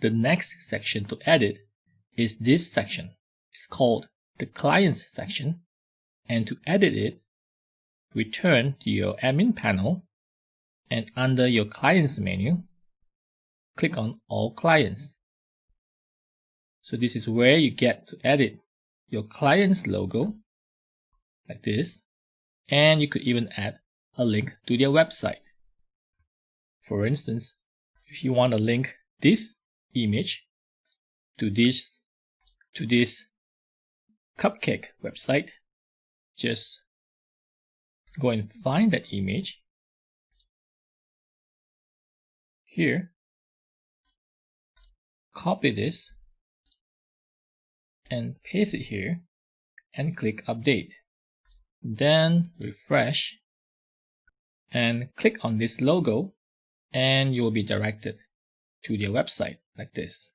the next section to edit is this section. It's called the Clients section. And to edit it, return to your admin panel, and under your Clients menu, click on All Clients. So this is where you get to edit your client's logo, like this, and you could even add a link to their website. For instance, if you want to link this image to this cupcake website, just go and find that image here, copy this and paste it here and click update. Then refresh and click on this logo and you will be directed to their website like this.